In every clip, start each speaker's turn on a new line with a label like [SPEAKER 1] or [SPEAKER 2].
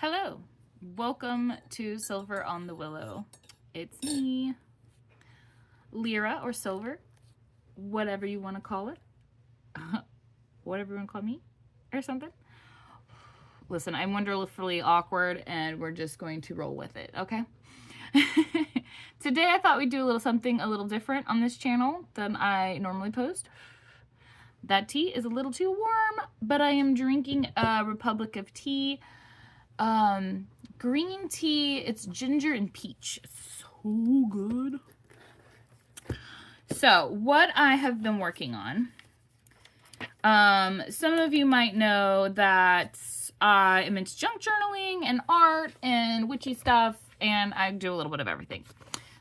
[SPEAKER 1] Hello, welcome to Silver on the Willow. It's me, Lyra or Silver, whatever you want to call it, whatever you want to call me, or something. Listen, I'm wonderfully awkward and we're just going to roll with it, okay? Today I thought we'd do a little something a little different on this channel than I normally post. That tea is a little too warm, but I am drinking a Republic of Tea. Green tea, it's ginger and peach. It's so good. So, what I have been working on, some of you might know that I am into junk journaling and art and witchy stuff, and I do a little bit of everything.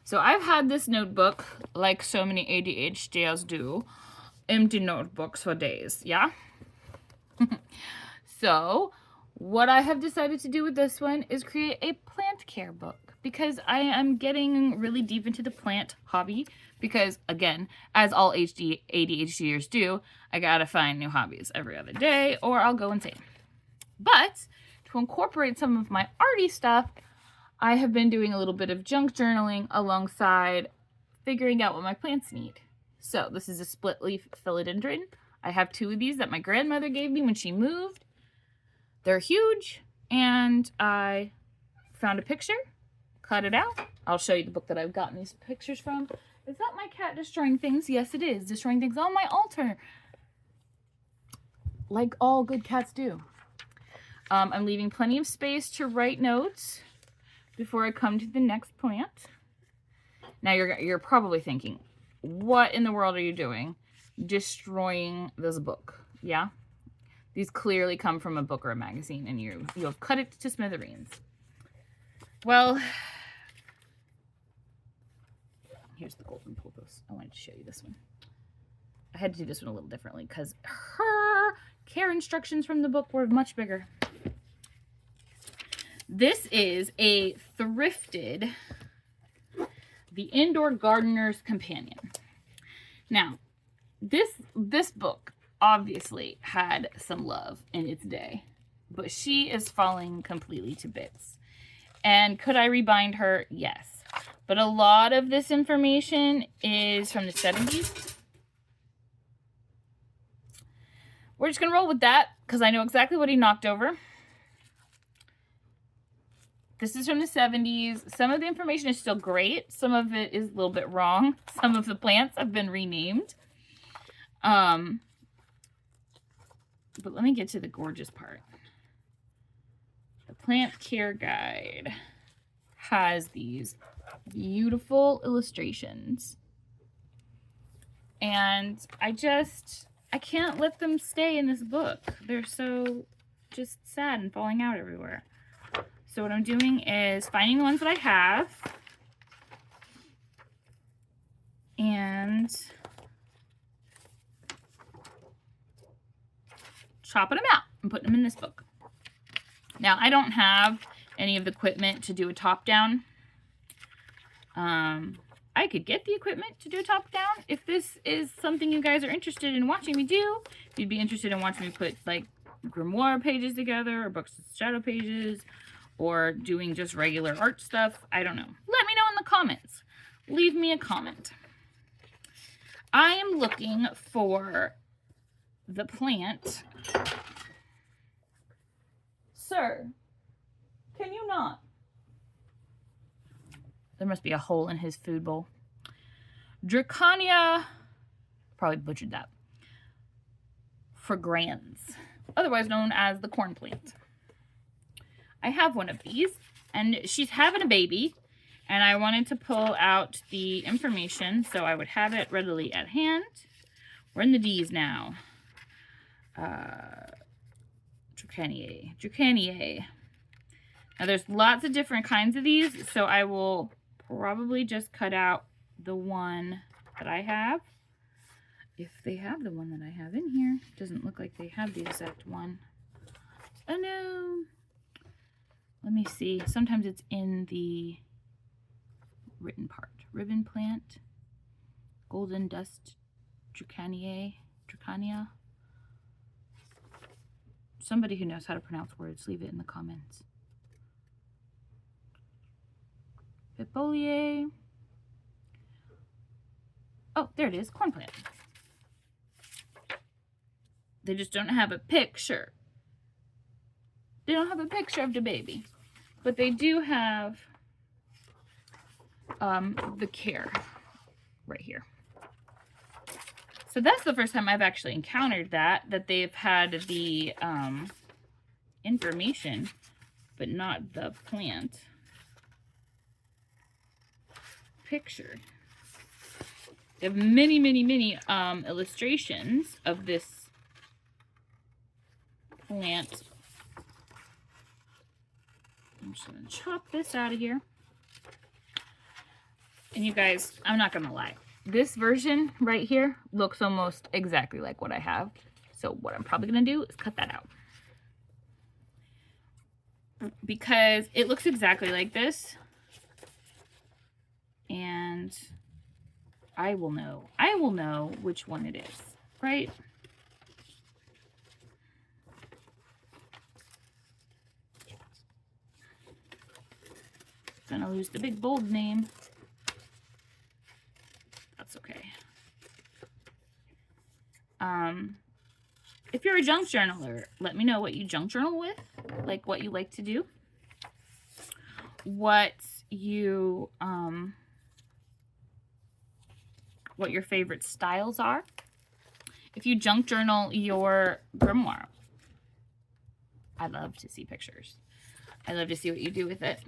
[SPEAKER 1] So I've had this notebook, like so many ADHDers do, empty notebooks for days, yeah? So, what I have decided to do with this one is create a plant care book because I am getting really deep into the plant hobby because, again, as all ADHDers do, I gotta find new hobbies every other day or I'll go insane. But to incorporate some of my arty stuff, I have been doing a little bit of junk journaling alongside figuring out what my plants need. So this is a split leaf philodendron. I have 2 of these that my grandmother gave me when she moved. They're huge, and I found a picture, cut it out. I'll show you the book that I've gotten these pictures from. Is that my cat destroying things? Yes, it is. Destroying things on my altar. Like all good cats do. I'm leaving plenty of space to write notes before I come to the next plant. Now you're probably thinking, what in the world are you doing? Destroying this book, yeah? These clearly come from a book or a magazine, and you have cut it to smithereens. Well, here's the golden poultice. I wanted to show you this one. I had to do this one a little differently because her care instructions from the book were much bigger. This is a thrifted, The Indoor Gardener's Companion. Now, this book obviously had some love in its day, but she is falling completely to bits. And could I rebind her? Yes. But a lot of this information is from the 70s. We're just going to roll with that because I know exactly what he knocked over. This is from the 70s. Some of the information is still great. Some of it is a little bit wrong. Some of the plants have been renamed. But let me get to the gorgeous part. The plant care guide has these beautiful illustrations. And I can't let them stay in this book. They're so just sad and falling out everywhere. So what I'm doing is finding the ones that I have and chopping them out and putting them in this book. Now, I don't have any of the equipment to do a top down. I could get the equipment to do a top down if this is something you guys are interested in watching me do. If you'd be interested in watching me put like grimoire pages together or books with shadow pages or doing just regular art stuff, I don't know. Let me know in the comments. Leave me a comment. I am looking for the plant. Sir, can you not? There must be a hole in his food bowl. Dracania, probably butchered that, fragrans, otherwise known as the corn plant. I have one of these, and she's having a baby, and I wanted to pull out the information so I would have it readily at hand. We're in the D's now. Dracaniae. Now there's lots of different kinds of these, so I will probably just cut out the one that I have. If they have the one that I have in here. Doesn't look like they have the exact one. Oh no. Let me see. Sometimes it's in the written part. Ribbon plant. Golden dust. Dracania. Somebody who knows how to pronounce words, leave it in the comments. Foliae. Oh, there it is, corn plant. They just don't have a picture. They don't have a picture of the baby, but they do have the care right here. So that's the first time I've actually encountered that they've had the information, but not the plant picture. They have many, many, many illustrations of this plant. I'm just gonna chop this out of here. And you guys, I'm not gonna lie. This version right here looks almost exactly like what I have. So what I'm probably gonna do is cut that out. Because it looks exactly like this. And I will know which one it is, right? Gonna lose the big bold name. That's okay. If you're a junk journaler, let me know what you junk journal with, like what you like to do, what you what your favorite styles are. If you junk journal your grimoire, I'd love to see pictures. I'd love to see what you do with it.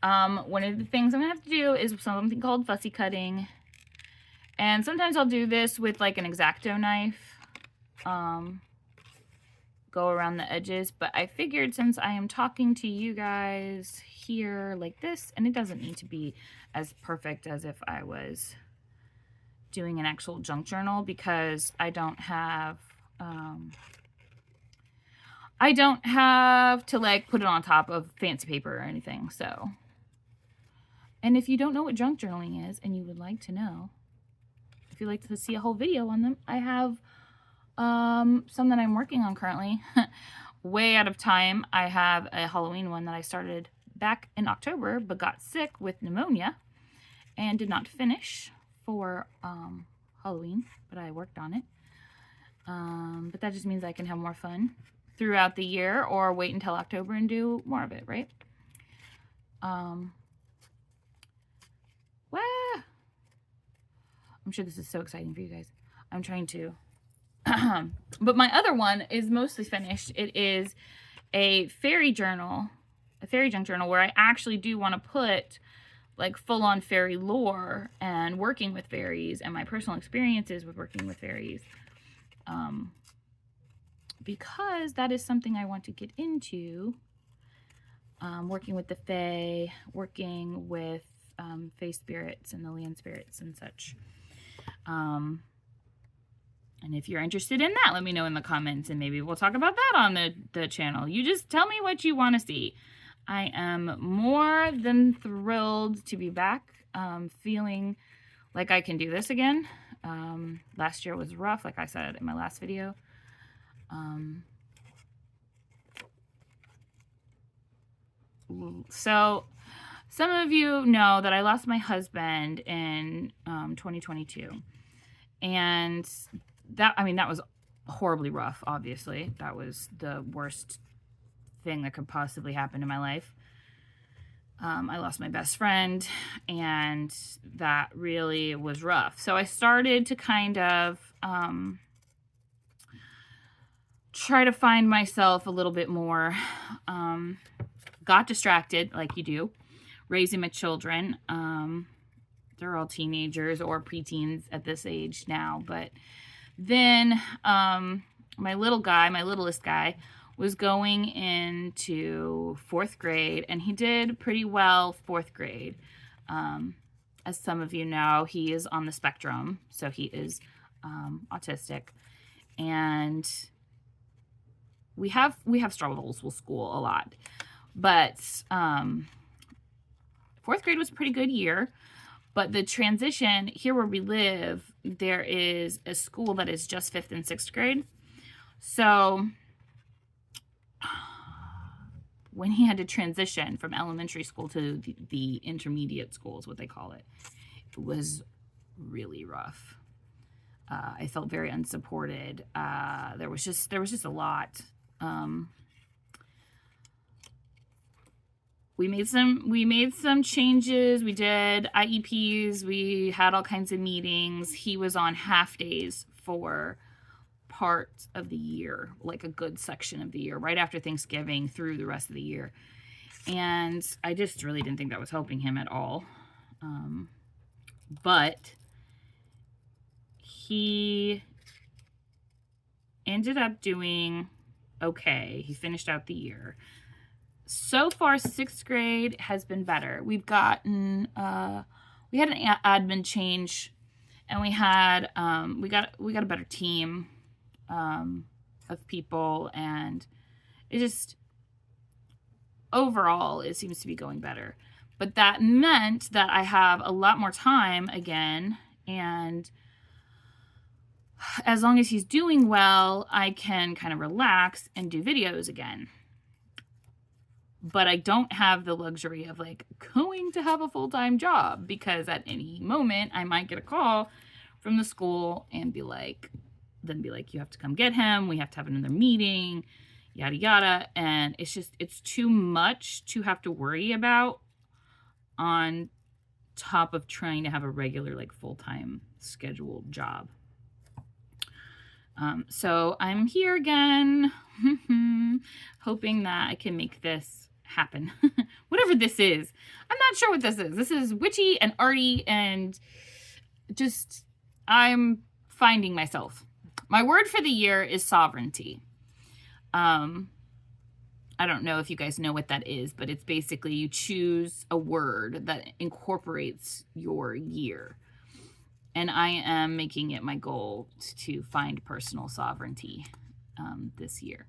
[SPEAKER 1] One of the things I'm gonna have to do is something called fussy cutting. And sometimes I'll do this with like an X-Acto knife. Go around the edges, but I figured since I am talking to you guys here like this, and it doesn't need to be as perfect as if I was doing an actual junk journal, because I don't have to like put it on top of fancy paper or anything. So, and if you don't know what junk journaling is and you would like to know, if you'd like to see a whole video on them, I have some that I'm working on currently. Way out of time. I have a Halloween one that I started back in October but got sick with pneumonia and did not finish for Halloween, but I worked on it. But that just means I can have more fun throughout the year, or wait until October and do more of it, right? I'm sure this is so exciting for you guys. I'm trying to but my other one is mostly finished. It is a fairy journal, a fairy junk journal, where I actually do want to put like full-on fairy lore and working with fairies and my personal experiences with working with fairies, because that is something I want to get into, working with the fae, working with fae spirits and the land spirits and such. And if you're interested in that, let me know in the comments, and maybe we'll talk about that on the channel. You just tell me what you want to see. I am more than thrilled to be back, feeling like I can do this again. Last year was rough, like I said in my last video. So some of you know that I lost my husband in 2022. And that was horribly rough, obviously. That was the worst thing that could possibly happen to my life. I lost my best friend, and that really was rough. So I started to kind of try to find myself a little bit more. Got distracted, like you do, raising my children. They're all teenagers or preteens at this age now. But then my littlest guy, was going into 4th grade, and he did pretty well 4th grade. As some of you know, he is on the spectrum, so he is autistic, and we have struggles with school a lot. But 4th grade was a pretty good year. But the transition, here where we live, there is a school that is just 5th and 6th grade. So when he had to transition from elementary school to the intermediate school is what they call it. It was really rough. I felt very unsupported. There was just a lot. We made some changes. We did IEPs. We had all kinds of meetings. He was on half days for part of the year, like a good section of the year, right after Thanksgiving through the rest of the year. And I just really didn't think that was helping him at all. But he ended up doing okay. He finished out the year. So far, 6th grade has been better. We've gotten, we had an admin change, and we had, we got a better team of people, and it just, overall, it seems to be going better. But that meant that I have a lot more time again, and as long as he's doing well, I can kind of relax and do videos again. But I don't have the luxury of like going to have a full-time job, because at any moment I might get a call from the school and be like, you have to come get him. We have to have another meeting, yada, yada. And it's too much to have to worry about on top of trying to have a regular, like, full-time scheduled job. So I'm here again, hoping that I can make this happen. Whatever this is. I'm not sure what this is. This is witchy and arty, and just, I'm finding myself. My word for the year is sovereignty. I don't know if you guys know what that is, but it's basically you choose a word that incorporates your year. And I am making it my goal to find personal sovereignty this year.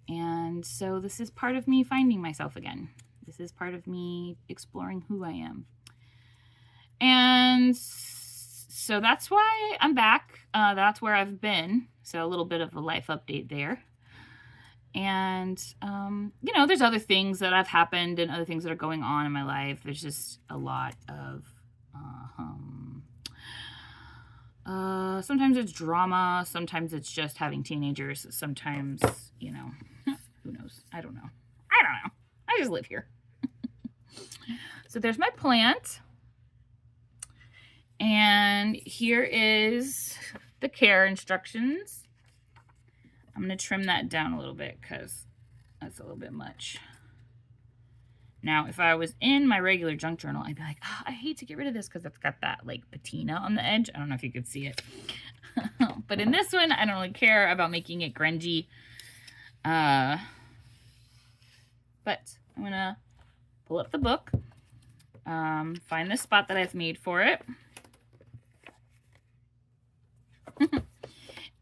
[SPEAKER 1] And so this is part of me finding myself again. This is part of me exploring who I am. And so that's why I'm back. That's where I've been. So a little bit of a life update there. And, you know, there's other things that have happened and other things that are going on in my life. There's just a lot of, sometimes it's drama. Sometimes it's just having teenagers. Sometimes, you know, who knows? I don't know. I just live here. So there's my plant. And here is the care instructions. I'm going to trim that down a little bit because that's a little bit much. Now, if I was in my regular junk journal, I'd be like, oh, I hate to get rid of this because it's got that, like, patina on the edge. I don't know if you could see it. But in this one, I don't really care about making it grungy. But I'm going to pull up the book, find the spot that I've made for it.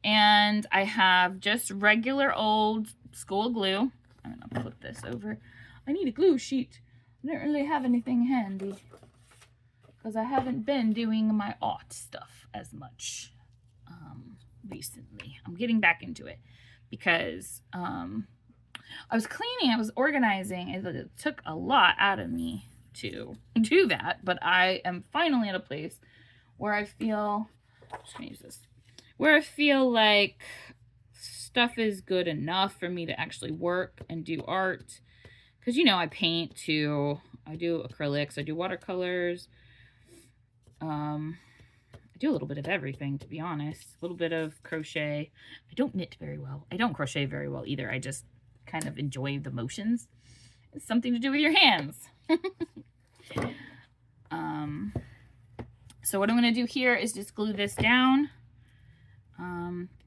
[SPEAKER 1] And I have just regular old school glue. I'm going to flip this over. I need a glue sheet. I don't really have anything handy because I haven't been doing my art stuff as much recently. I'm getting back into it because I was cleaning, I was organizing. It took a lot out of me to do that, but I am finally at a place where I feel, I'm just going to use this, where I feel like stuff is good enough for me to actually work and do art. Because, you know, I paint too. I do acrylics. I do watercolors. I do a little bit of everything, to be honest. A little bit of crochet. I don't knit very well. I don't crochet very well either. I just kind of enjoy the motions. It's something to do with your hands. So what I'm going to do here is just glue this down.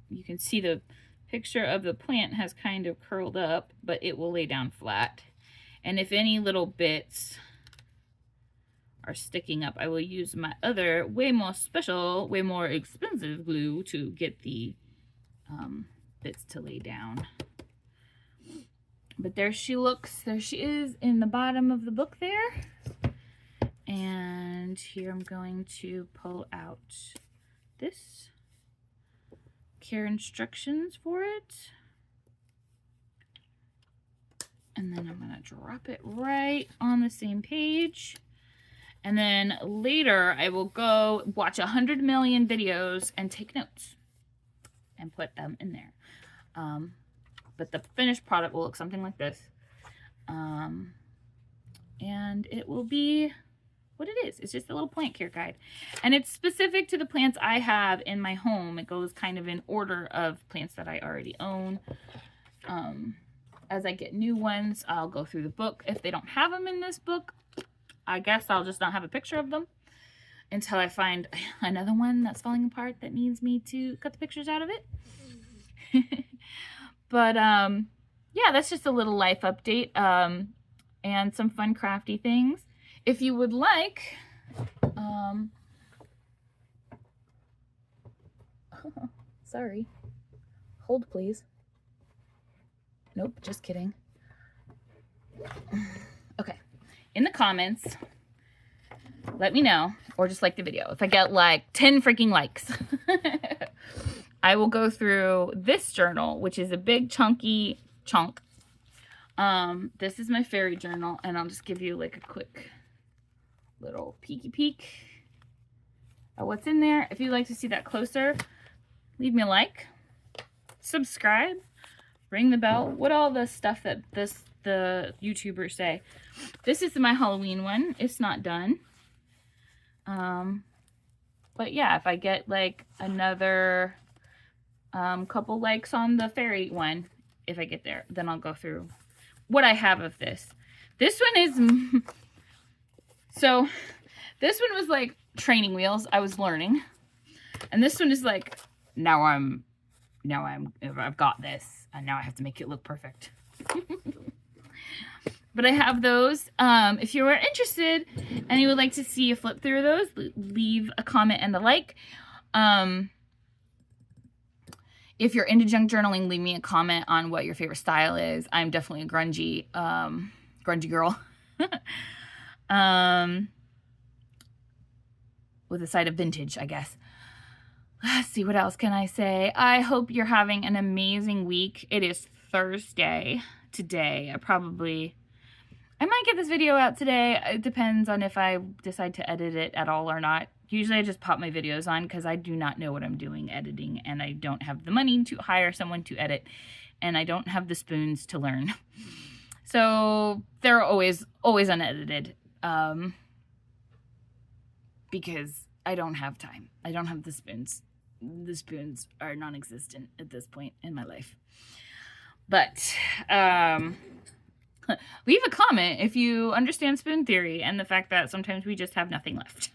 [SPEAKER 1] You can see the picture of the plant has kind of curled up, but it will lay down flat. And if any little bits are sticking up, I will use my other way more special, way more expensive glue to get the bits to lay down. But there she looks. There she is in the bottom of the book there. And here I'm going to pull out this care instructions for it. And then I'm gonna drop it right on the same page. And then later I will go watch 100 million videos and take notes and put them in there. But the finished product will look something like this. And it will be what it is. It's just a little plant care guide. And it's specific to the plants I have in my home. It goes kind of in order of plants that I already own. As I get new ones, I'll go through the book. If they don't have them in this book, I guess I'll just not have a picture of them until I find another one that's falling apart that needs me to cut the pictures out of it. But yeah, that's just a little life update and some fun crafty things. If you would like, sorry, hold please. Nope, just kidding. Okay, in the comments, let me know, or just like the video. If I get like 10 freaking likes, I will go through this journal, which is a big chunky chunk. This is my fairy journal, and I'll just give you like a quick little peeky peek at what's in there. If you'd like to see that closer, leave me a like, subscribe, ring the bell, what all the stuff that the YouTubers say. This is my Halloween one. It's not done. But yeah, if I get like another couple likes on the fairy one, if I get there, then I'll go through what I have of this. This one is so this one was like training wheels. I was learning. And this one is like, I've got this, and now I have to make it look perfect. But I have those. If you are interested and you would like to see a flip through those, leave a comment and a like. If you're into junk journaling, leave me a comment on what your favorite style is. I'm definitely a grungy girl. With a side of vintage, I guess. Let's see, what else can I say? I hope you're having an amazing week. It is Thursday today. I might get this video out today. It depends on if I decide to edit it at all or not. Usually I just pop my videos on because I do not know what I'm doing editing, and I don't have the money to hire someone to edit, and I don't have the spoons to learn. So they're always unedited because I don't have time. I don't have the spoons. The spoons are non-existent at this point in my life. But leave a comment if you understand spoon theory and the fact that sometimes we just have nothing left.